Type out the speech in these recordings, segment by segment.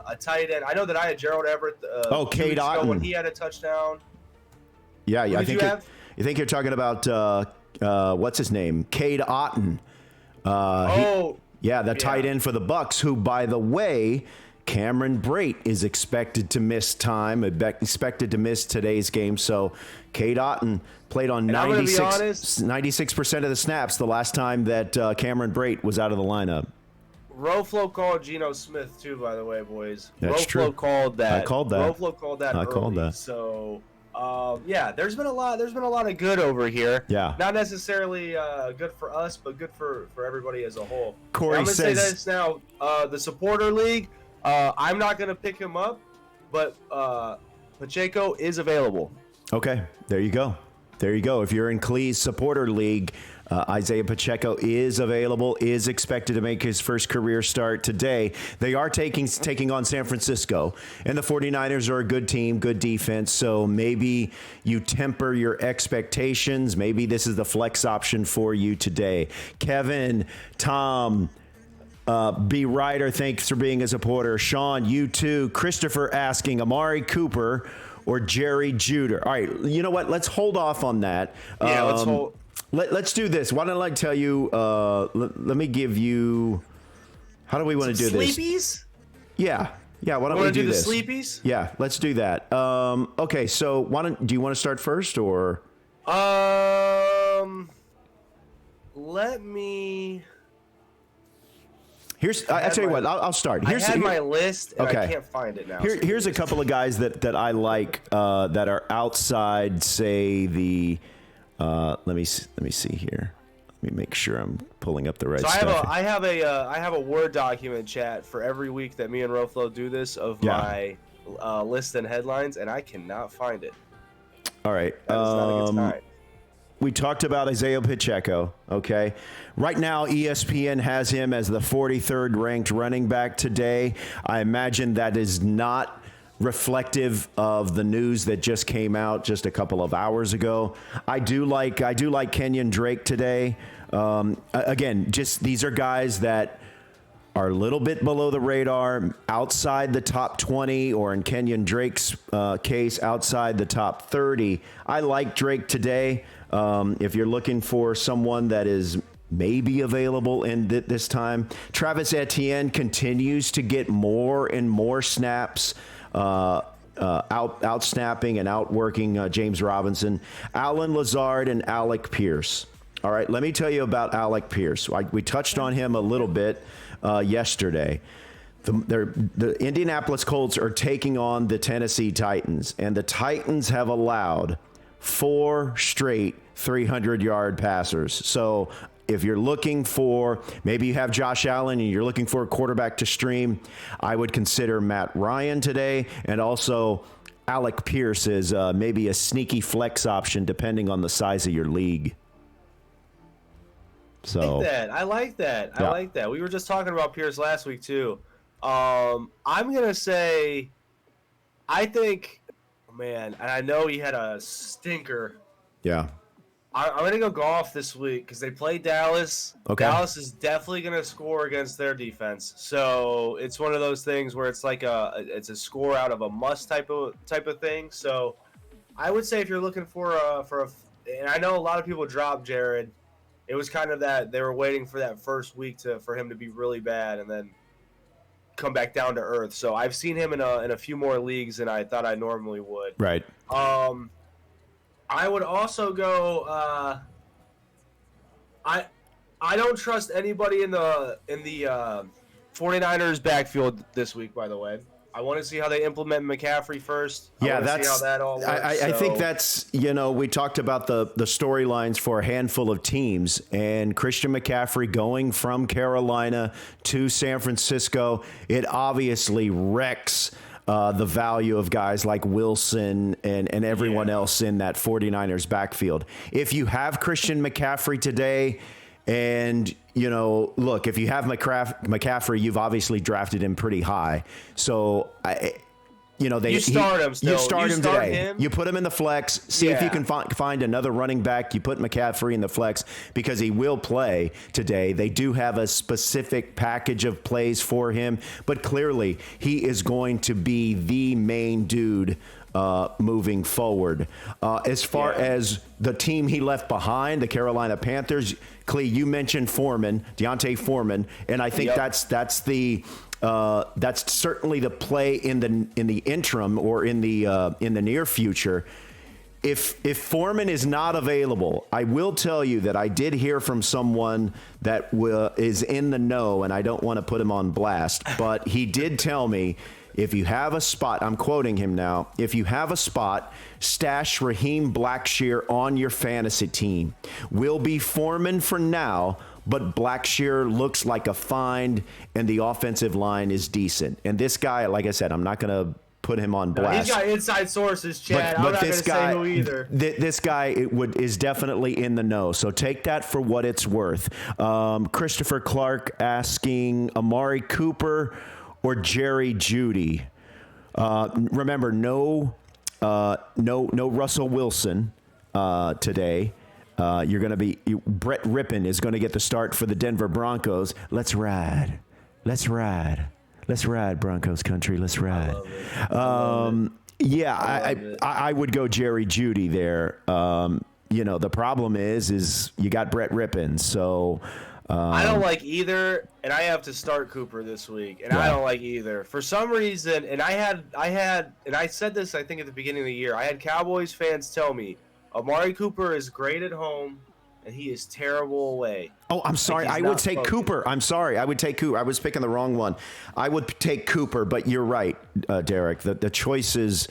a tight end. I know that I had Gerald Everett. Cade Otton when he had a touchdown. Yeah. Who I did think you're talking about what's his name, Cade Otton. Tight end for the Bucks, who, by the way, Cameron Brate is expected to miss time, expected to miss today's game. So Cade Otton played on 96% of the snaps the last time that Cameron Brate was out of the lineup. ROFLO called Geno Smith too, by the way, boys. That's true. Called that. I called that. ROFLO called that. I called that. So, there's been a lot of good over here. Yeah. Not necessarily good for us, but good for everybody as a whole. Corey I'm gonna says, say this now. The supporter league. I'm not gonna pick him up, but Pacheco is available. Okay, there you go. If you're in CLE's supporter league, Isaiah Pacheco is available, is expected to make his first career start today. They are taking on San Francisco, and the 49ers are a good team, good defense, so maybe you temper your expectations. Maybe this is the flex option for you today. Kevin, Tom, B. Ryder, thanks for being a supporter. Sean, you too. Christopher asking, Amari Cooper or Jerry Juder? All right, you know what? Let's hold off on that. Yeah, let's hold. Let's do this. Why don't I tell you? Let me give you. How do we want to do this? Sleepies? Yeah. Why don't we do this? The sleepies? Yeah, let's do that. Okay, so do you want to start first or? Let me. I'll tell you what. I'll start. I had my list, and I can't find it now. Here's a couple of guys that I like that are outside, say the. Let me see here. Let me make sure I'm pulling up the right stuff. I have a Word document, chat, for every week that me and ROFLO do this of my list and headlines, and I cannot find it. All right. That is not a good sign. We talked about Isaiah Pacheco, okay? Right now, ESPN has him as the 43rd ranked running back today. I imagine that is not reflective of the news that just came out just a couple of hours ago. I do like Kenyon Drake today. Again, just these are guys that are a little bit below the radar, outside the top 20, or in Kenyon Drake's case, outside the top 30. I like Drake today. If you're looking for someone that is maybe available in this time, Travis Etienne continues to get more and more snaps, out snapping and outworking James Robinson, Allen Lazard, and Alec Pierce. All right, let me tell you about Alec Pierce. We touched on him a little bit yesterday. The Indianapolis Colts are taking on the Tennessee Titans, and the Titans have allowed 4 straight 300-yard passers. So if you're looking for, maybe you have Josh Allen and you're looking for a quarterback to stream, I would consider Matt Ryan today, and also Alec Pierce is maybe a sneaky flex option depending on the size of your league. So I like that. We were just talking about Pierce last week too. I'm gonna say, I think, man, and I know he had a stinker. Yeah. I'm going to go Goff this week because they play Dallas. Okay. Dallas is definitely going to score against their defense. So it's one of those things where it's like it's a score out of a must type of thing. So I would say if you're looking for and I know a lot of people dropped Jared. It was kind of that they were waiting for that first week for him to be really bad and then come back down to earth. So I've seen him in a few more leagues than I thought I normally would. Right. I would also go. I don't trust anybody in the 49ers backfield this week. By the way, I want to see how they implement McCaffrey first. Yeah, I want to see how that all works. I think that's, we talked about the storylines for a handful of teams, and Christian McCaffrey going from Carolina to San Francisco, it obviously wrecks the value of guys like Wilson and everyone else in that 49ers backfield. If you have Christian McCaffrey today, and, look, if you have McCaffrey, you've obviously drafted him pretty high. So you start him still. You start him start today. Him. You put him in the flex. See if you can find another running back. You put McCaffrey in the flex because he will play today. They do have a specific package of plays for him, but clearly he is going to be the main dude moving forward. As far as the team he left behind, the Carolina Panthers, CLE, you mentioned Deontay Foreman, and I think that's certainly the play in the interim or in the near future. If Foreman is not available, I will tell you that I did hear from someone that is in the know, and I don't want to put him on blast, but he did tell me, if you have a spot, I'm quoting him now, if you have a spot, stash Raheem Blackshear on your fantasy team. Will be Foreman for now, but Blackshear looks like a find, and the offensive line is decent. And this guy, like I said, I'm not going to put him on blast. He's got inside sources, Chad. I'm not going to say who either. This guy is definitely in the know, so take that for what it's worth. Christopher Clark asking Amari Cooper or Jerry Jeudy. Remember, no Russell Wilson today. You're going to be Brett Rippon is going to get the start for the Denver Broncos. Let's ride, Broncos country. Let's ride. I would go Jerry Jeudy there. The problem is you got Brett Rippon, so. I don't like either, and I have to start Cooper this week, and I don't like either. For some reason, and I said this, I think, at the beginning of the year, I had Cowboys fans tell me, Amari Cooper is great at home, and he is terrible away. Oh, I'm sorry. I would take Cooper. I'm sorry. I would take Cooper. I was picking the wrong one. I would take Cooper, but you're right, Derek. The choices,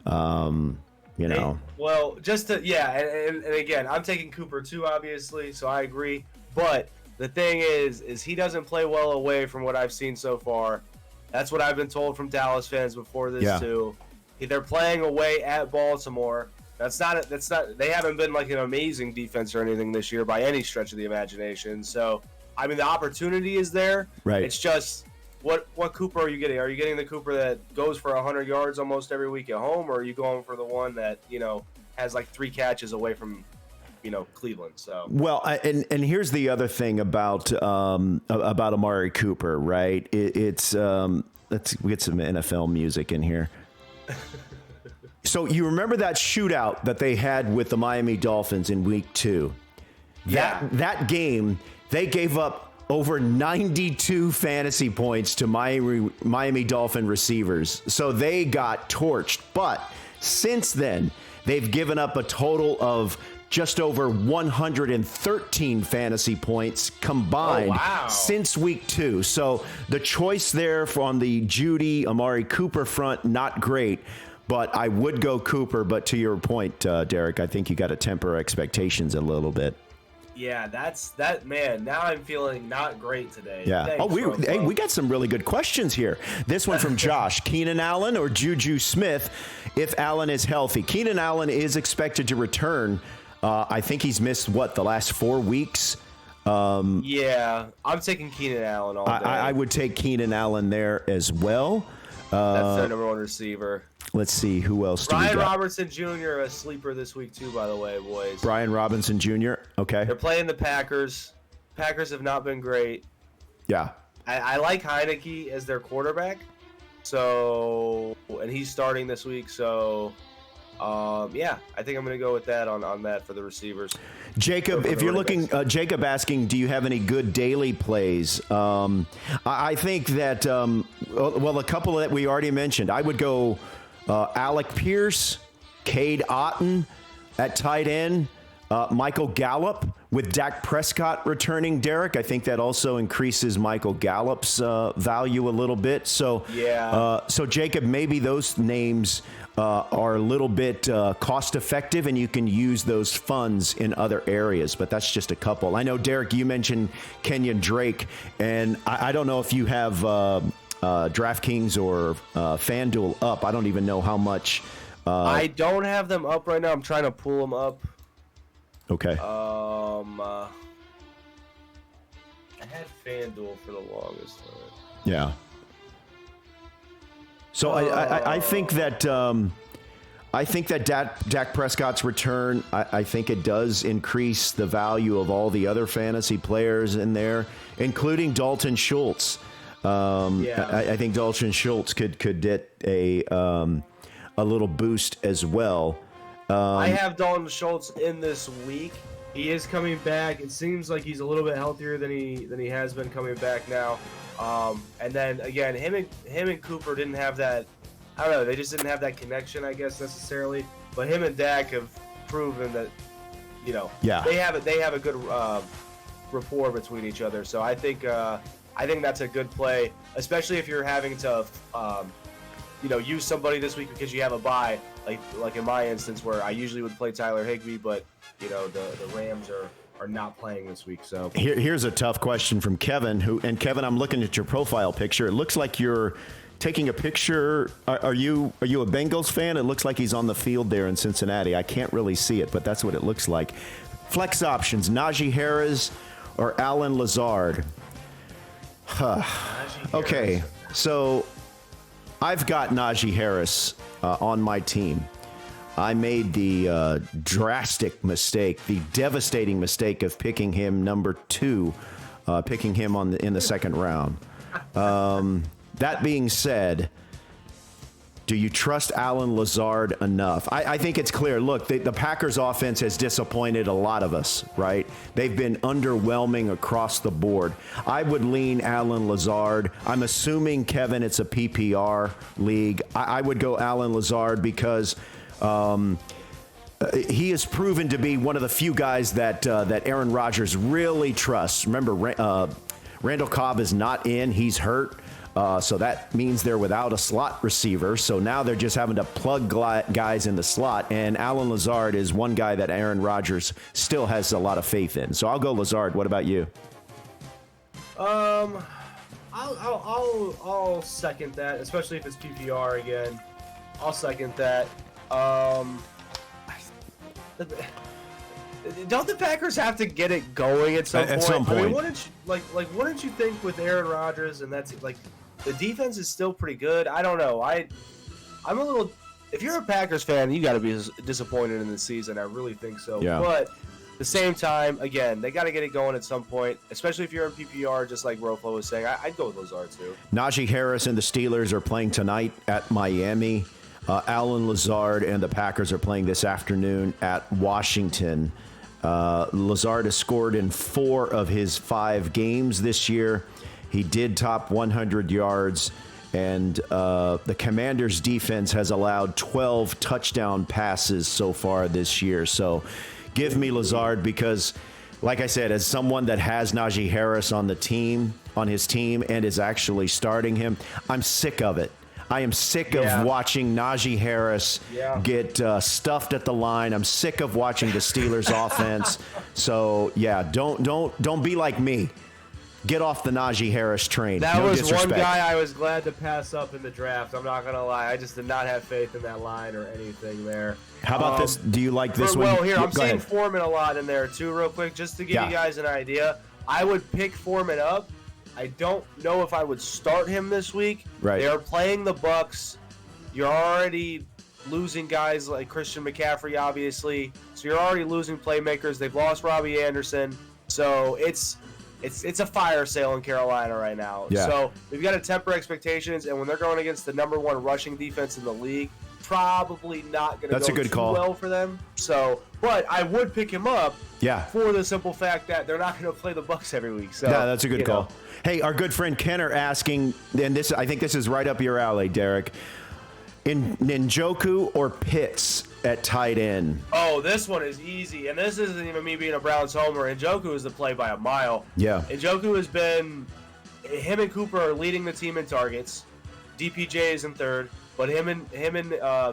Well, and again, I'm taking Cooper too, obviously, so I agree, but the thing is he doesn't play well away from what I've seen so far. That's what I've been told from Dallas fans before this too. They're playing away at Baltimore. That's not. They haven't been like an amazing defense or anything this year by any stretch of the imagination. So, I mean, the opportunity is there. Right. It's just what Cooper are you getting? Are you getting the Cooper that goes for 100 yards almost every week at home, or are you going for the one that has like 3 catches away from Cleveland? So and here's the other thing about Amari Cooper, right? Let's get some NFL music in here. So you remember that shootout that they had with the Miami Dolphins in week 2? That game, they gave up over 92 fantasy points to Miami Dolphin receivers. So they got torched. But since then, they've given up a total of just over 113 fantasy points combined since week 2. So the choice there on the Jeudy, Amari Cooper front, not great. But I would go Cooper. But to your point, Derek, I think you got to temper expectations a little bit. Yeah, man. Now I'm feeling not great today. Yeah. Thanks, we got some really good questions here. This one from Josh: Keenan Allen or Juju Smith if Allen is healthy? Keenan Allen is expected to return. I think he's missed the last 4 weeks. I'm taking Keenan Allen all day. I would take Keenan Allen there as well. That's their number 1 receiver. Let's see who else. Brian Robertson Jr. a sleeper this week too, by the way, boys. Brian Robinson Jr. Okay. They're playing the Packers. Packers have not been great. Yeah. I like Heineke as their quarterback. So, and he's starting this week. So, I think I'm going to go with that on that for the receivers. Jacob, if you're looking, Jacob asking, do you have any good daily plays? I think that, a couple that we already mentioned. I would go Alec Pierce, Cade Otton at tight end, Michael Gallup with Dak Prescott returning. Derek, I think that also increases Michael Gallup's value a little bit. So, so Jacob, maybe those names are a little bit cost effective, and you can use those funds in other areas. But that's just a couple. I know, Derek, you mentioned Kenyon Drake, and I don't know if you have DraftKings or FanDuel up. I don't even know how much. I don't have them up right now. I'm trying to pull them up. Okay. I had FanDuel for the longest time. Yeah. So I think that Dak Prescott's return, I think it does increase the value of all the other fantasy players in there, including Dalton Schultz. I think Dalton Schultz could get a little boost as well. I have Dalton Schultz in this week. He is coming back. It seems like he's a little bit healthier than he has been coming back now. And then again, him and Cooper didn't have that. I don't know. They just didn't have that connection, I guess, necessarily. But him and Dak have proven that, they have a good rapport between each other. So I think that's a good play, especially if you're having to, use somebody this week because you have a bye. Like in my instance, where I usually would play Tyler Higbee, but the Rams are not playing this week. So here's a tough question from Kevin. Kevin, I'm looking at your profile picture. It looks like you're taking a picture. Are you a Bengals fan? It looks like he's on the field there in Cincinnati. I can't really see it, but that's what it looks like. Flex options: Najee Harris or Allen Lazard. Okay, so I've got Najee Harris on my team. I made the drastic mistake, the devastating mistake of picking him number 2, picking him in the second round. That being said, do you trust Allen Lazard enough? I think it's clear. Look, the Packers offense has disappointed a lot of us, right? They've been underwhelming across the board. I would lean Allen Lazard. I'm assuming, Kevin, it's a PPR league. I would go Allen Lazard because he has proven to be one of the few guys that Aaron Rodgers really trusts. Remember, Randall Cobb is not in. He's hurt. So that means they're without a slot receiver. So now they're just having to plug guys in the slot. And Allen Lazard is one guy that Aaron Rodgers still has a lot of faith in. So I'll go Lazard. What about you? I'll second that, especially if it's PPR again. I'll second that. Don't the Packers have to get it going at some point? At some point. I mean, wouldn't you think with Aaron Rodgers and that's like the defense is still pretty good? I don't know. I'm a little. If you're a Packers fan, you got to be disappointed in the season. I really think so. Yeah. But at the same time, again, they got to get it going at some point, especially if you're in PPR, just like ROFLO was saying. I'd go with Lazard too. Najee Harris and the Steelers are playing tonight at Miami. Allen Lazard and the Packers are playing this afternoon at Washington. Lazard has scored in 4 of his 5 games this year. He did top 100 yards, and the Commanders' defense has allowed 12 touchdown passes so far this year. So give me Lazard because, like I said, as someone that has Najee Harris on his team and is actually starting him, I'm sick of it. I am sick of watching Najee Harris get stuffed at the line. I'm sick of watching the Steelers offense. So don't be like me. Get off the Najee Harris train. That no was disrespect. one guy I was glad to pass up in the draft. I'm not gonna lie. I just did not have faith in that line or anything there. How about this? Do you like this one? Well, here I'm Go seeing ahead. Foreman a lot in there too, real quick, just to give you guys an idea. I would pick Foreman up. I don't know if I would start him this week. Right. They are playing the Bucks. You're already losing guys like Christian McCaffrey, obviously. So you're already losing playmakers. They've lost Robbie Anderson. So it's a fire sale in Carolina right now. Yeah. So we've got to temper expectations, and when they're going against the number 1 rushing defense in the league, probably not going to go too well for them. So, but I would pick him up for the simple fact that they're not going to play the Bucks every week. So yeah, that's a good call. Hey, our good friend Kenner asking, and I think this is right up your alley, Derek. Njoku or Pitts at tight end? Oh, this one is easy, and this isn't even me being a Browns homer. Njoku is the play by a mile. Yeah. Njoku has been – him and Cooper are leading the team in targets. DPJ is in third, but him and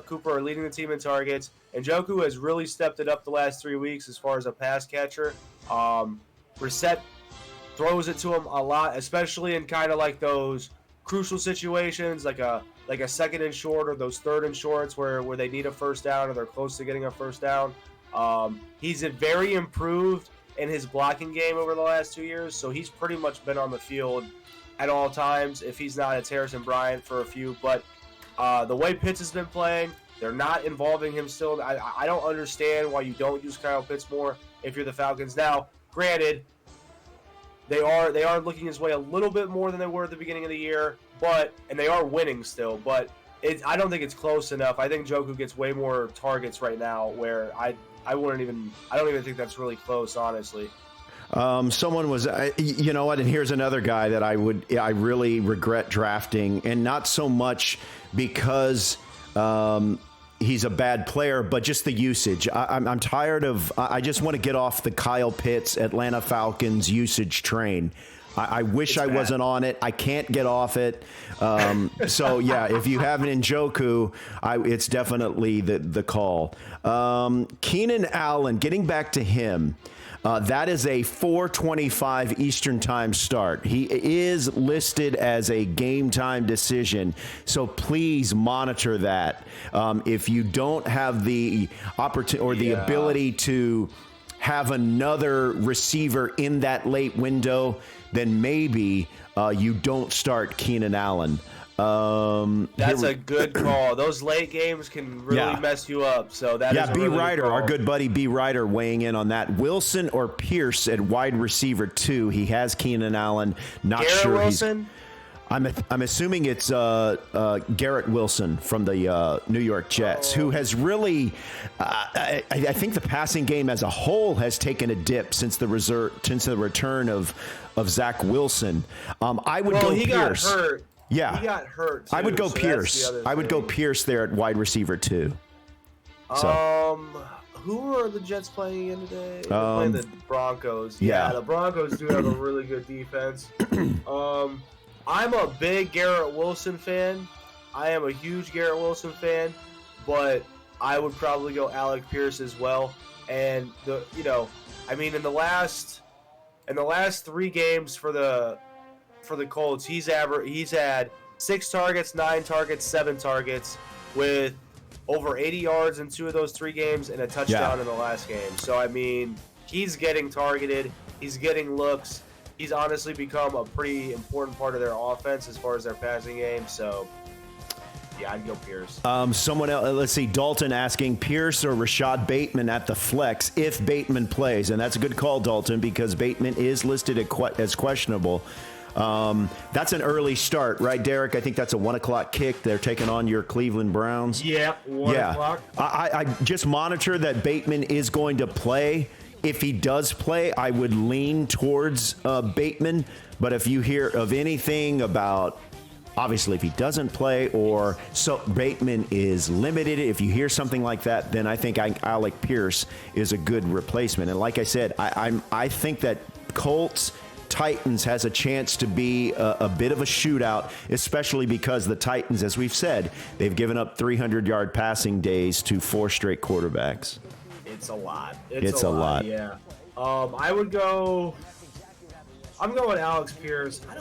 Cooper are leading the team in targets. Njoku has really stepped it up the last 3 weeks as far as a pass catcher. Brissett throws it to him a lot, especially in kind of like those crucial situations, like a second and short or those third and shorts where they need a first down or they're close to getting a first down. He's very improved in his blocking game over the last 2 years, so he's pretty much been on the field at all times. If he's not, it's Harrison Bryant for a few. But The way Pitts has been playing, they're not involving him still. I don't understand why you don't use Kyle Pitts more if you're the Falcons. Now, granted, they are looking his way a little bit more than they were at the beginning of the year, and they are winning still. But I don't think it's close enough. I think Njoku gets way more targets right now. Where I don't even think that's really close, honestly. Someone was, you know what? And here's another guy that I really regret drafting, and not so much because he's a bad player, but just the usage. I'm tired of. I just want to get off the Kyle Pitts Atlanta Falcons usage train. I wish I wasn't on it. I can't get off it. So yeah, if you have an Njoku, it's definitely the call. Keenan Allen, getting back to him. That is a 4:25 Eastern time start. He is listed as a game time decision, so please monitor that. If you don't have the opportunity or the ability to have another receiver in that late window, then maybe you don't start Keenan Allen. That's a good call. Those late games can really mess you up. So that is a B. really Ryder, good call. our good buddy B. Ryder, weighing in on that. Wilson or Pierce at wide receiver 2. He has Keenan Allen. Not Garrett sure. Wilson? I'm assuming it's Garrett Wilson from the New York Jets, who has really, I think the passing game as a whole has taken a dip since the return of Zach Wilson. I would go he Pierce. Got hurt. Yeah, he got hurt. Too, I would go so Pierce. I would go Pierce there at wide receiver 2. So. Who are the Jets playing again today? They're playing the Broncos. Yeah, the Broncos do have a really good defense. I'm a big Garrett Wilson fan. I am a huge Garrett Wilson fan, but I would probably go Alec Pierce as well. And in the last 3 games for the Colts, he's had 6 targets, 9 targets, 7 targets with over 80 yards in 2 of those 3 games and a touchdown in the last game. So I mean, he's getting targeted, he's getting looks. He's honestly become a pretty important part of their offense as far as their passing game. So, yeah, I'd go Pierce. Someone else, let's see, Dalton asking Pierce or Rashad Bateman at the flex if Bateman plays. And that's a good call, Dalton, because Bateman is listed as questionable. That's an early start, right, Derek? I think that's a 1 o'clock kick. They're taking on your Cleveland Browns. Yeah, 1 o'clock. I just monitor that Bateman is going to play. If he does play, I would lean towards Bateman. But if you hear of anything about, obviously, if he doesn't play or so Bateman is limited, if you hear something like that, then I think Alec Pierce is a good replacement. And like I said, I think that Colts Titans has a chance to be a bit of a shootout, especially because the Titans, as we've said, they've given up 300-yard passing days to 4 straight quarterbacks. It's a lot. It's a lot. Yeah. I'm going Alex Pierce. I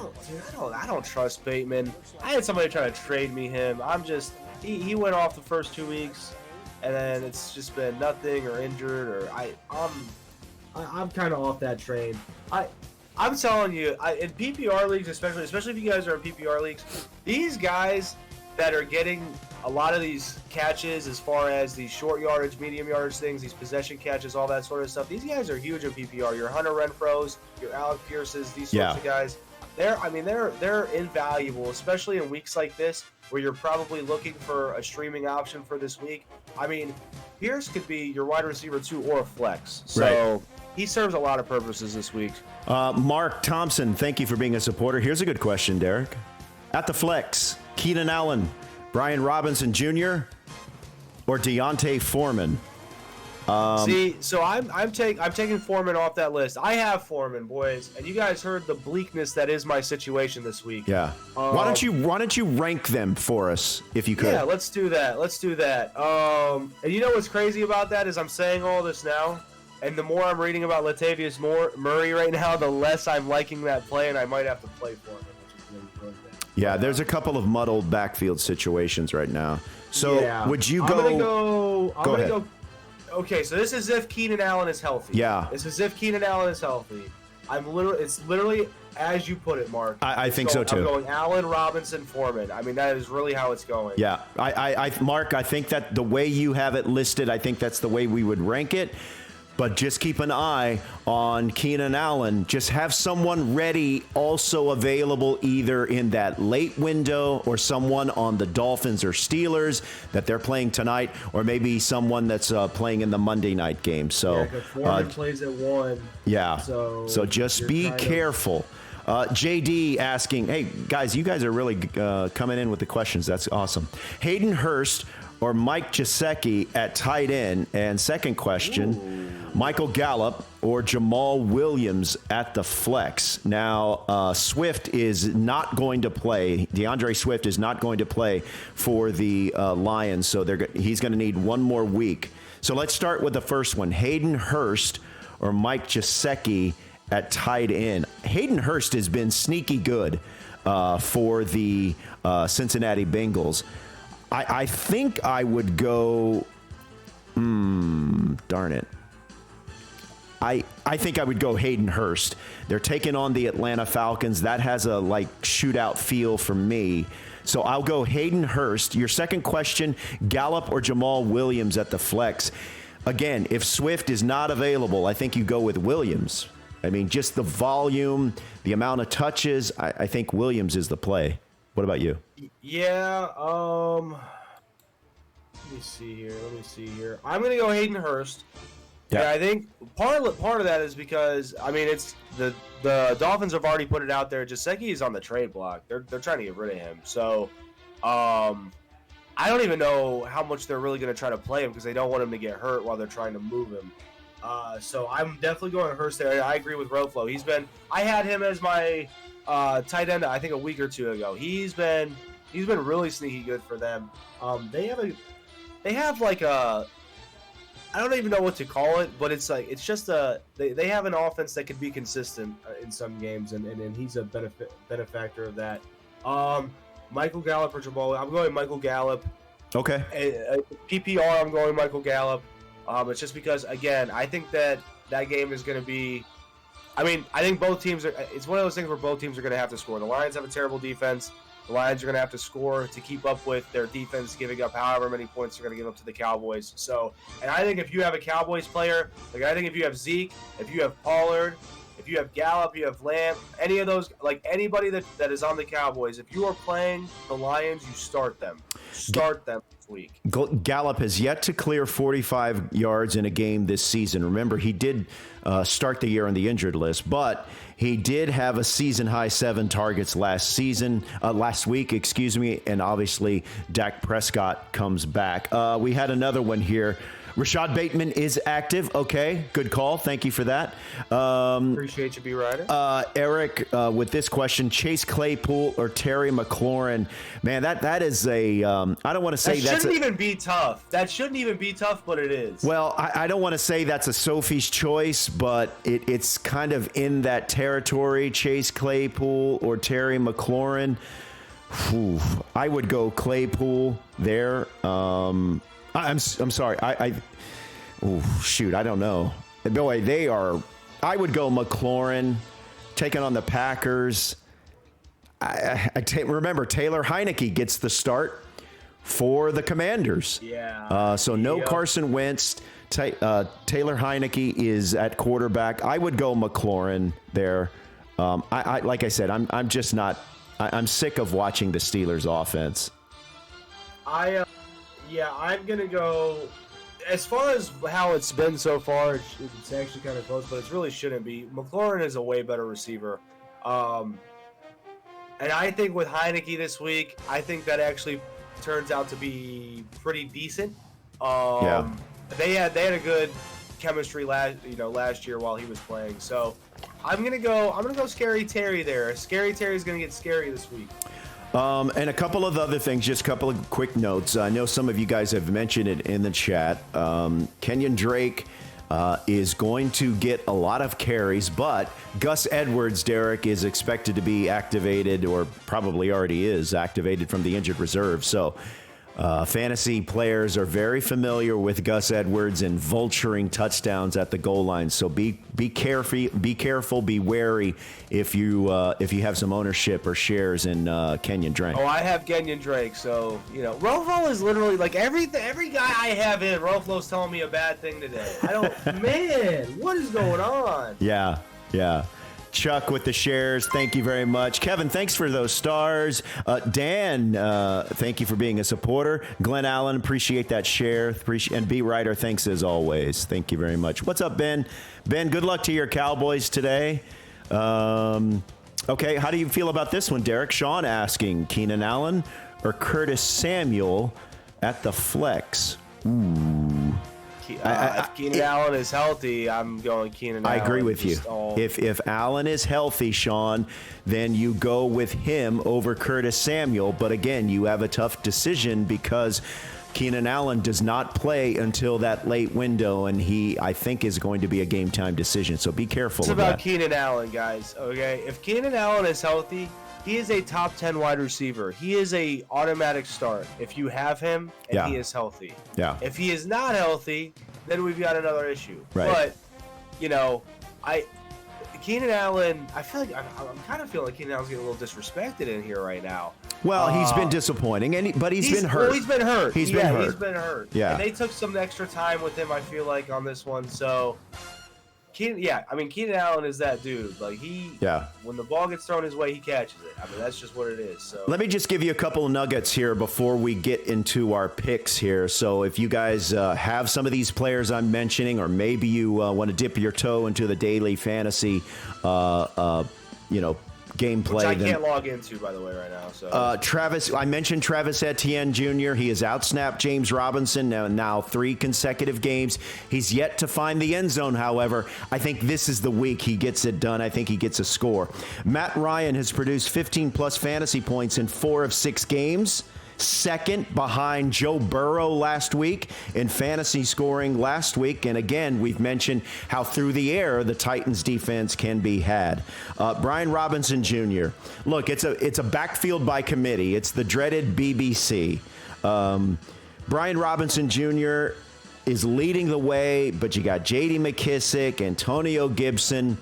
don't trust Bateman. I had somebody try to trade me him. He went off the first 2 weeks, and then it's just been nothing or injured or I'm kind of off that train. I'm telling you, in PPR leagues, especially if you guys are in PPR leagues, these guys that are getting a lot of these catches as far as these short yardage, medium yardage things, these possession catches, all that sort of stuff, these guys are huge in PPR. Your Hunter Renfro's, your Alec Pierce's, these sorts of guys, they're invaluable, especially in weeks like this where you're probably looking for a streaming option for this week. I mean, Pierce could be your wide receiver 2 or a flex. So he serves a lot of purposes this week. Mark Thompson, thank you for being a supporter. Here's a good question, Derek. At the flex, Keenan Allen, Brian Robinson Jr., or Deontay Foreman? So I'm taking Foreman off that list. I have Foreman, boys, and you guys heard the bleakness that is my situation this week. Yeah. Why don't you rank them for us if you could? Yeah, let's do that. And you know what's crazy about that is I'm saying all this now, and the more I'm reading about Latavius Murray right now, the less I'm liking that play, and I might have to play Foreman, which is really bad. Yeah, there's a couple of muddled backfield situations right now. So would you go? I'm gonna go. Okay, so this is if Keenan Allen is healthy. Yeah. This is if Keenan Allen is healthy. It's literally as you put it, Mark. I think so too. I'm going Allen, Robinson, Foreman. I mean, that is really how it's going. Yeah, Mark, I think that the way you have it listed, I think that's the way we would rank it. But just keep an eye on Keenan Allen. Just have someone ready, also available either in that late window or someone on the Dolphins or Steelers that they're playing tonight, or maybe someone that's playing in the Monday night game. So Foreman plays at 1. Yeah. So just be careful. JD asking, hey, guys, you guys are really coming in with the questions. That's awesome. Hayden Hurst or Mike Gesicki at tight end? And second question, Michael Gallup or Jamal Williams at the flex? Now, Swift is not going to play. DeAndre Swift is not going to play for the Lions, so he's going to need one more week. So let's start with the first one, Hayden Hurst or Mike Gesicki at tight end. Hayden Hurst has been sneaky good for the Cincinnati Bengals. I think I would go, darn it. I think I would go Hayden Hurst. They're taking on the Atlanta Falcons. That has a shootout feel for me. So I'll go Hayden Hurst. Your second question, Gallup or Jamal Williams at the flex. Again, if Swift is not available, I think you go with Williams. I mean, just the volume, the amount of touches, I think Williams is the play. What about you? Yeah, let me see here. I'm going to go Hayden Hurst. Yeah, I think part of that is because, I mean, it's the Dolphins have already put it out there. Gesicki is on the trade block. They're trying to get rid of him. So, I don't even know how much they're really going to try to play him because they don't want him to get hurt while they're trying to move him. So I'm definitely going Hurst there. I agree with ROFLO. I had him as my tight end, I think a week or two ago. He's been really sneaky good for them. They have like a, I don't even know what to call it, but it's just they have an offense that can be consistent in some games, and he's a benefactor of that. Michael Gallup or Jamal? I'm going Michael Gallup. Okay. PPR, I'm going Michael Gallup. It's just because, again, I think that game is going to be. I mean, I think both teams are. It's one of those things where both teams are going to have to score. The Lions have a terrible defense. The Lions are going to have to score to keep up with their defense, giving up however many points they're going to give up to the Cowboys. So, and I think if you have a Cowboys player, I think if you have Zeke, if you have Pollard, if you have Gallup, you have Lamb, any of those, anybody that is on the Cowboys, if you are playing the Lions, you start them. Start them this week. Gallup has yet to clear 45 yards in a game this season. Remember, he did start the year on the injured list, but he did have a season-high 7 targets last week, and obviously Dak Prescott comes back. We had another one here. Rashad Bateman is active. Okay, good call. Thank you for that. Appreciate you, B. Ryder. Eric, with this question, Chase Claypool or Terry McLaurin? Man, that is a. I don't want to say that shouldn't even be tough. That shouldn't even be tough, but it is. Well, I don't want to say that's a Sophie's choice, but it's kind of in that territory. Chase Claypool or Terry McLaurin. Whew, I would go Claypool there. I'm sorry. Shoot, I don't know. Boy, they are. I would go McLaurin, taking on the Packers. Remember, Taylor Heineke gets the start for the Commanders. Yeah. So no Carson Wentz. Taylor Heineke is at quarterback. I would go McLaurin there. Like I said, I'm just not. I'm sick of watching the Steelers offense. Yeah, I'm going to go, as far as how it's been so far, it's actually kind of close, but it really shouldn't be. McLaurin is a way better receiver. And I think with Heineke this week, I think that actually turns out to be pretty decent. Yeah. They had a good chemistry last year while he was playing. So I'm going to go Scary Terry there. Scary Terry's going to get scary this week. And a couple of other things, just a couple of quick notes. I know some of you guys have mentioned it in the chat. Kenyon Drake is going to get a lot of carries, but Gus Edwards, Derek, is expected to be activated, or probably already is activated from the injured reserve. So Fantasy players are very familiar with Gus Edwards and vulturing touchdowns at the goal line. So be careful, be wary if you have some ownership or shares in Kenyon Drake. Oh, I have Kenyon Drake, so ROFLO is literally like every guy I have in ROFLO's telling me a bad thing today. Man, what is going on? Yeah. Chuck with the shares, thank you very much. Kevin, thanks for those stars. Dan, thank you for being a supporter. Glenn Allen, appreciate that share. And B. Ryder, thanks as always. Thank you very much. What's up, Ben? Ben, good luck to your Cowboys today. Okay, how do you feel about this one, Derek? Sean asking, Keenan Allen or Curtis Samuel at the flex? Ooh. If Keenan Allen is healthy, I'm going Keenan Allen. I agree with you. If Allen is healthy, Sean, then you go with him over Curtis Samuel. But again, you have a tough decision because Keenan Allen does not play until that late window, and I think is going to be a game time decision. So be careful. It's about Keenan Allen, guys. Okay, if Keenan Allen is healthy, he is a top 10 wide receiver. He is a automatic start if you have him and he is healthy. Yeah. If he is not healthy, then we've got another issue. Right. But, Keenan Allen, I feel like I'm kind of feeling like Keenan Allen's getting a little disrespected in here right now. Well, he's been disappointing, but he's been hurt. Well, he's been hurt. He's been hurt. Yeah. And they took some extra time with him, I feel like, on this one. So, Keenan Allen is that dude. Like, when the ball gets thrown his way, he catches it. I mean, that's just what it is. So let me just give you a couple of nuggets here before we get into our picks here. So if you guys have some of these players I'm mentioning, or maybe you want to dip your toe into the daily fantasy, gameplay. Which I can't log into, by the way, right now. So I mentioned Travis Etienne Jr. He has outsnapped James Robinson now 3 consecutive games. He's yet to find the end zone, however. I think this is the week he gets it done. I think he gets a score. Matt Ryan has produced 15-plus fantasy points in 4 of 6 games. Second behind Joe Burrow last week in fantasy scoring last week. And again, we've mentioned how through the air the Titans defense can be had. Brian Robinson Jr. Look, it's a backfield by committee. It's the dreaded BBC. Brian Robinson Jr. is leading the way, but you got J.D. McKissick, Antonio Gibson.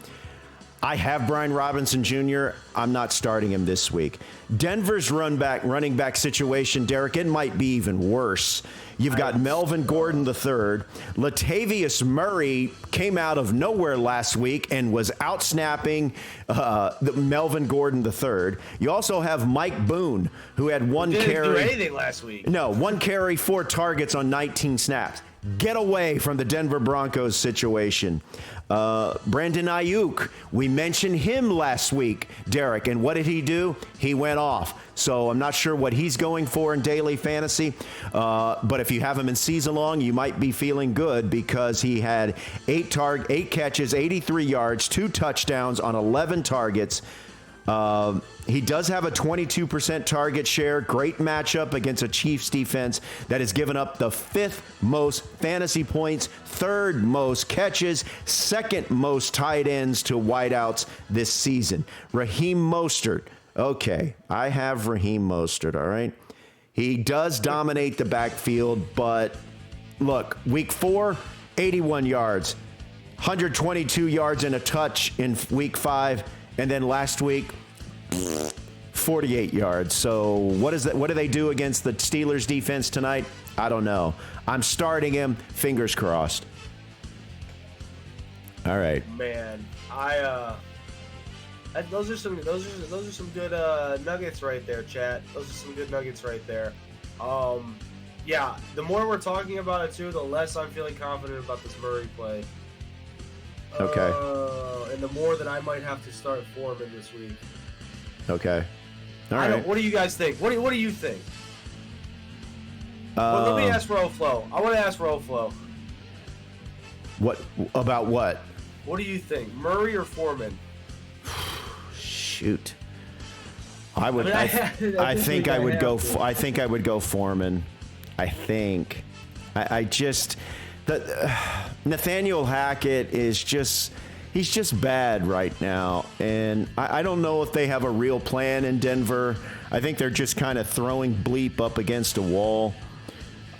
I have Brian Robinson Jr. I'm not starting him this week. Denver's running back situation, Derek, it might be even worse. You've got Melvin Gordon III. Latavius Murray came out of nowhere last week and was outsnapping Melvin Gordon III. You also have Mike Boone, who had one carry. Didn't do anything last week. No, 1 carry, 4 targets on 19 snaps. Get away from the Denver Broncos situation. Brandon Ayuk, we mentioned him last week, Derek, and what did he do? He went off. So I'm not sure what he's going for in daily fantasy, but if you have him in season long, you might be feeling good because he had 8 catches, 83 yards, 2 touchdowns on 11 targets. He does have a 22% target share. Great matchup against a Chiefs defense that has given up the 5th most fantasy points, 3rd most catches, 2nd most tight ends to wideouts this season. Raheem Mostert. Okay, I have Raheem Mostert, all right? He does dominate the backfield, but look, week 4, 81 yards, 122 yards and a touch in week 5, and then last week, 48 yards. So what do they do against the Steelers defense tonight? I don't know. I'm starting him. Fingers crossed. All right. Man, those are some good nuggets right there, chat. Those are some good nuggets right there. Yeah, the more we're talking about it too, the less I'm feeling confident about this Murray play. Okay. And the more that I might have to start Foreman this week. Okay. All right. What do you guys think? What do you think? Well, let me ask ROFLO. I want to ask ROFLO. What about what? What do you think, Murray or Foreman? Shoot. I think I would go Foreman. I think. Nathaniel Hackett is just. He's just bad right now, and I don't know if they have a real plan in Denver. I think they're just kind of throwing Bleep up against a wall.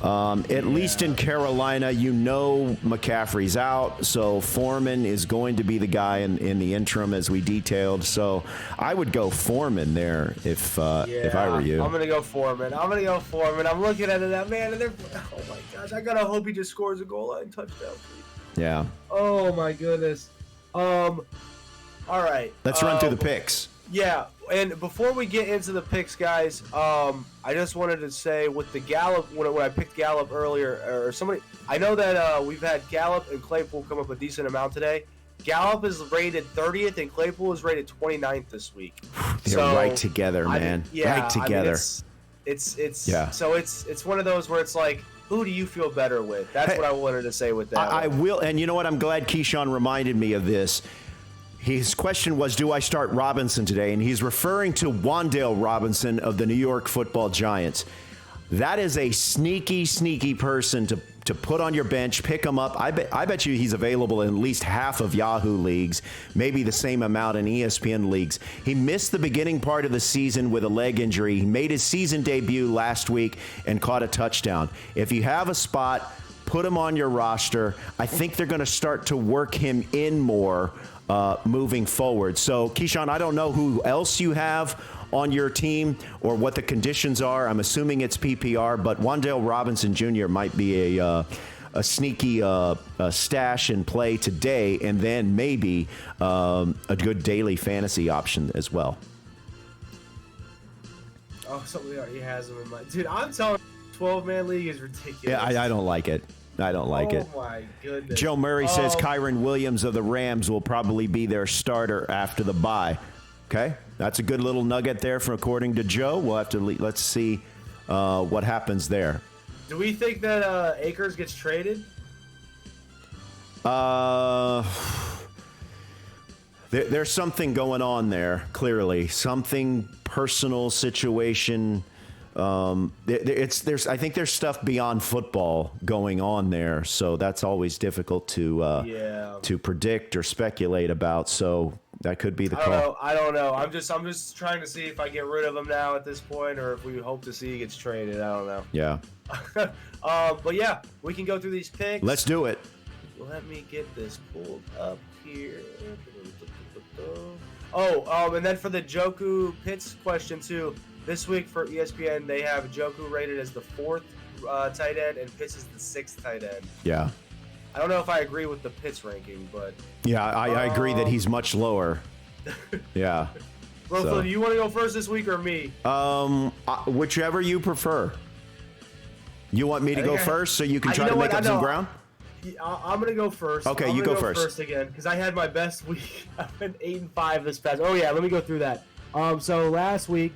At least in Carolina, McCaffrey's out, so Foreman is going to be the guy in the interim, as we detailed. So I would go Foreman there if I were you. I'm gonna go Foreman. I'm looking at it, man, and oh my gosh, I gotta hope he just scores a goal line touchdown, please. Yeah. Oh my goodness. All right. Let's run through the picks. Yeah, and before we get into the picks, guys, I just wanted to say with the Gallup, when I picked Gallup earlier, or somebody, I know that we've had Gallup and Claypool come up a decent amount today. Gallup is rated 30th, and Claypool is rated 29th this week. They're right together, man. Right together. So it's one of those where it's like, who do you feel better with? That's what I wanted to say with that. I will, and you know what? I'm glad Keyshawn reminded me of this. His question was, do I start Robinson today? And he's referring to Wan'Dale Robinson of the New York Football Giants. That is a sneaky, sneaky person to put on your bench, pick him up. I bet you he's available in at least half of Yahoo leagues, maybe the same amount in ESPN leagues. He missed the beginning part of the season with a leg injury. He made his season debut last week and caught a touchdown. If you have a spot, put him on your roster. I think they're going to start to work him in more moving forward. So, Keyshawn, I don't know who else you have on your team or what the conditions are. I'm assuming it's PPR, but Wan'Dale Robinson Jr. might be a sneaky stash and play today, and then maybe a good daily fantasy option as well. Oh, somebody already has him in mind. Dude, I'm telling you, 12-man league is ridiculous. Yeah, I don't like it. I don't like it. Oh, my goodness. Joe Murray says Kyron Williams of the Rams will probably be their starter after the bye. Okay, that's a good little nugget there, according to Joe. We'll have to let's see what happens there. Do we think that Akers gets traded? There's something going on there. Clearly, something personal situation. I think there's stuff beyond football going on there, so that's always difficult to predict or speculate about. So that could be the call. I don't know. I'm just trying to see if I get rid of him now at this point, or if we hope to see he gets traded. I don't know. Yeah. But yeah, we can go through these picks. Let's do it. Let me get this pulled up here. Oh, and then for the Joku Pitts question too. This week for ESPN, they have Joku rated as the 4th tight end, and Pitts is the 6th tight end. Yeah. I don't know if I agree with the Pitts ranking, but... Yeah, I agree that he's much lower. Yeah. ROFLO, do you want to go first this week or me? Whichever you prefer. You want me to go first so you can try to make up some ground? I'm going to go first. Okay, you go first again, because I had my best week. I went 8-5 this past... Oh, yeah, let me go through that. So last week...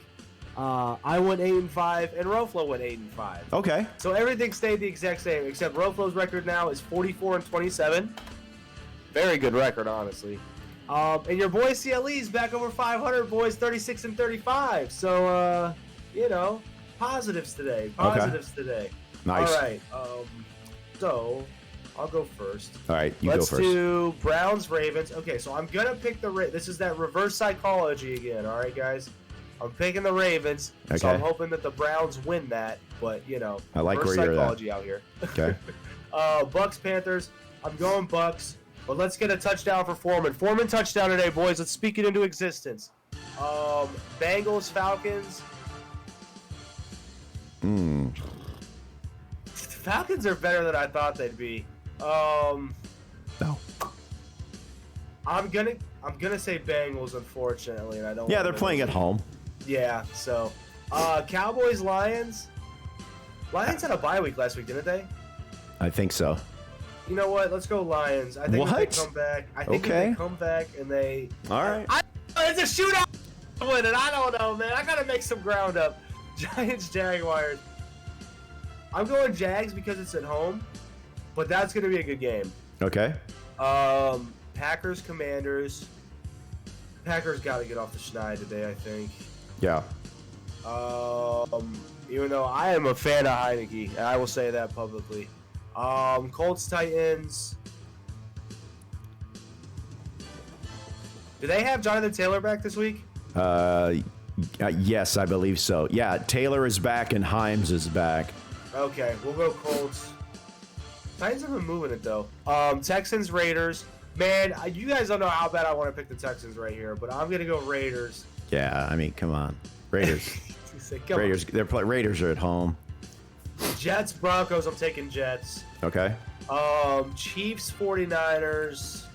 I went 8-5, and ROFLO went 8-5. Okay. So everything stayed the exact same, except ROFLO's record now is 44-27. Very good record, honestly. And your boy CLE is back over 500, boys, 36-35. So, positives today. Today. Nice. All right. So I'll go first. All right, you go first. Let's do Browns Ravens. Okay, so I'm gonna pick this is that reverse psychology again. All right, guys. I'm picking the Ravens, so I'm hoping that the Browns win that. But I like where you're psychology out here. Okay. Bucks Panthers. I'm going Bucks, but let's get a touchdown for Foreman. Foreman touchdown today, boys. Let's speak it into existence. Bengals Falcons. The Falcons are better than I thought they'd be. No. I'm gonna say Bengals, unfortunately, and I don't. Yeah, they're playing at home. Yeah, so Cowboys Lions. Lions had a bye week last week, didn't they? I think so. You know what? Let's go Lions. I think if they come back. If they come back and they. All right. It's a shootout. Win it. I don't know, man. I gotta make some ground up. Giants Jaguars. I'm going Jags because it's at home, but that's gonna be a good game. Okay. Packers Commanders. Packers got to get off the schneid today, I think. Yeah. Even though I am a fan of Heineke, and I will say that publicly. Colts Titans. Do they have Jonathan Taylor back this week? Yes, I believe so. Yeah, Taylor is back and Himes is back. Okay, we'll go Colts. Titans have been moving it though. Texans, Raiders. Man, you guys don't know how bad I want to pick the Texans right here, but I'm gonna go Raiders. Yeah, I mean, come on, Raiders. Come Raiders. Raiders are at home. on. Jets, Broncos. I'm taking Jets. Okay. Chiefs, 49ers.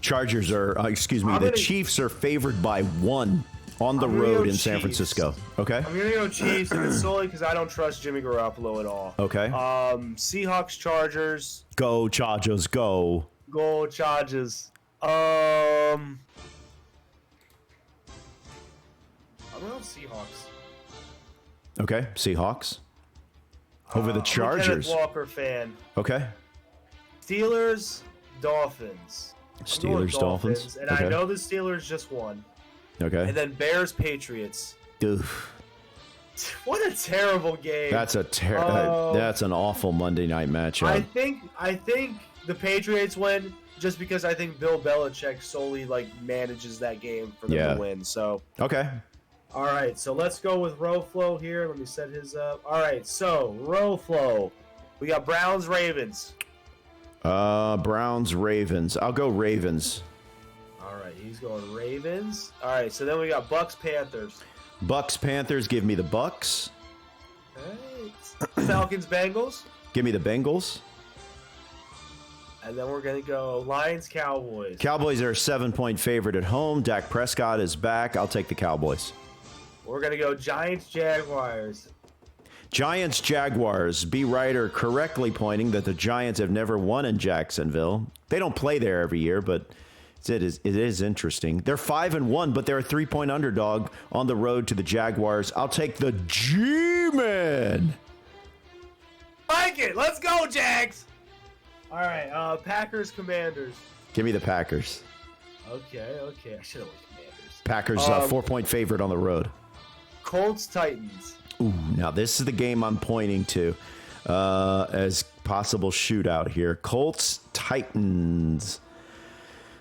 Chargers are. The Chiefs are favored by 1 on the road in San Francisco. Okay. I'm gonna go Chiefs, and it's solely because I don't trust Jimmy Garoppolo at all. Okay. Seahawks, Chargers. Go Chargers, go. Go Chargers. I'm going Seahawks. Okay, Seahawks. Over the Chargers. I'm a Kenneth Walker fan. Okay. Steelers, Dolphins. Steelers, Dolphins. And okay. I know the Steelers just won. Okay. And then Bears, Patriots. Oof. What a terrible game. That's an awful Monday night matchup. I think the Patriots win just because I think Bill Belichick solely manages that game for them to win. So okay. All right, so let's go with ROFLO here. Let me set his up. All right, so ROFLO. We got Browns, Ravens. Browns, Ravens. I'll go Ravens. All right, he's going Ravens. All right, so then we got Bucks, Panthers. Bucks, Panthers. Give me the Bucks. All right. Falcons, Bengals. Give me the Bengals. And then we're going to go Lions, Cowboys. Cowboys are a 7-point favorite at home. Dak Prescott is back. I'll take the Cowboys. We're going to go Giants, Jaguars. Giants, Jaguars. B. Ryder correctly pointing that the Giants have never won in Jacksonville. They don't play there every year, but it is interesting. They're 5-1, but they're a 3-point underdog on the road to the Jaguars. I'll take the G-Men. Like it. Let's go, Jags. All right, Packers, Commanders. Give me the Packers. Okay. I should have went Commanders. Packers, 4-point favorite on the road. Colts, Titans. Ooh, now this is the game I'm pointing to as possible shootout here. Colts, Titans.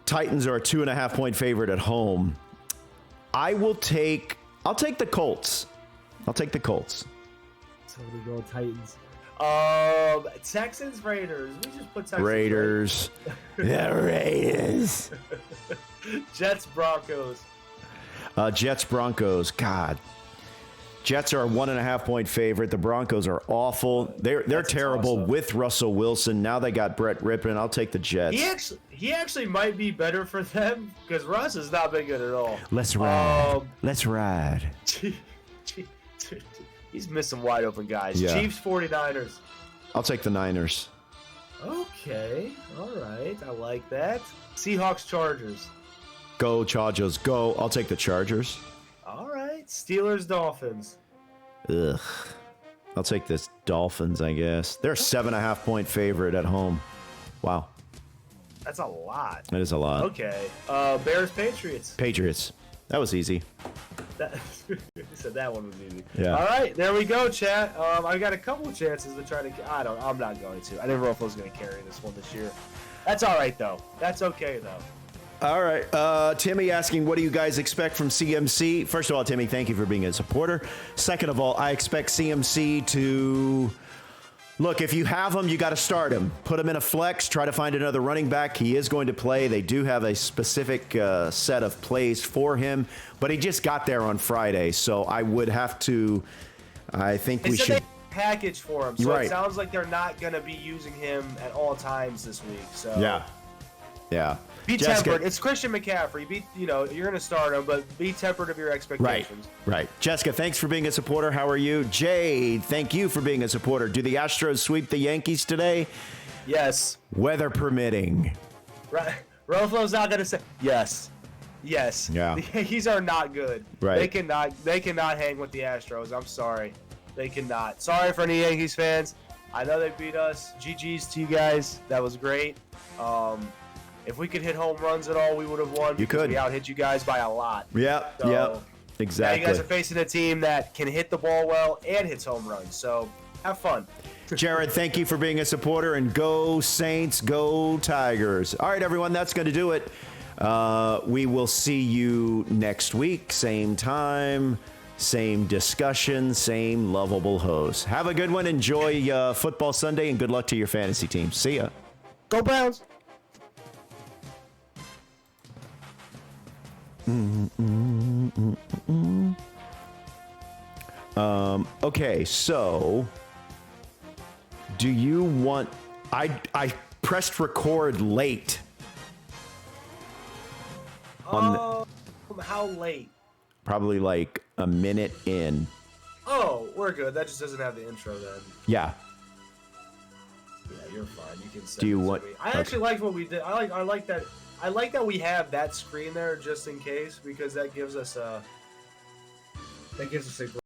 Titans are a 2.5-point favorite at home. I'll take the Colts. I'll take the Colts. So we go Titans. Texans, Raiders. We just put Texans. Raiders. The Raiders. Jets, Broncos. Jets, Broncos. God. Jets are a 1.5-point favorite. The Broncos are awful. They're terrible with Russell Wilson. Now they got Brett Rippon. I'll take the Jets. He actually might be better for them because Russ has not been good at all. Let's ride. Let's ride. He's missed some wide open guys. Yeah. Chiefs, 49ers. I'll take the Niners. Okay. All right. I like that. Seahawks, Chargers. Go, Chargers. Go. I'll take the Chargers. All right. Steelers, Dolphins. Ugh. I'll take this Dolphins, I guess. They're a 7.5-point favorite at home. Wow. That's a lot. That is a lot. Okay. Bears, Patriots. Patriots. That was easy. You said that one was easy. Yeah. All right, there we go, chat. I got a couple of chances to try to. I'm not going to. I didn't know if I was going to carry this one this year. That's all right though. That's okay though. All right. Timmy asking, what do you guys expect from CMC? First of all, Timmy, thank you for being a supporter. Second of all, I expect CMC to. Look, if you have him, you got to start him. Put him in a flex. Try to find another running back. He is going to play. They do have a specific set of plays for him, but he just got there on Friday, so I would have to. I think we should package for him. So right. It sounds like they're not going to be using him at all times this week. So yeah. Be Jessica, tempered. It's Christian McCaffrey. You're going to start him, but be tempered of your expectations. Right. Jessica, thanks for being a supporter. How are you? Jade, thank you for being a supporter. Do the Astros sweep the Yankees today? Yes. Weather permitting. Right. ROFLO's not going to say yes. Yes. Yeah. The Yankees are not good. Right. They cannot hang with the Astros. I'm sorry. They cannot. Sorry for any Yankees fans. I know they beat us. GG's to you guys. That was great. If we could hit home runs at all, we would have won. You could. We out-hit you guys by a lot. Yep. Exactly. Now you guys are facing a team that can hit the ball well and hits home runs. So have fun. Jared, thank you for being a supporter, and go Saints, go Tigers. All right, everyone, that's going to do it. We will see you next week, same time, same discussion, same lovable host. Have a good one. Enjoy football Sunday, and good luck to your fantasy team. See ya. Go Browns. Okay, so do you want... I pressed record late. How late? Probably like a minute in. Oh, we're good. That just doesn't have the intro then. Yeah. Yeah, you're fine. You can. Do you want? I actually liked what we did. I like that. I like that we have that screen there just in case, because that gives us a.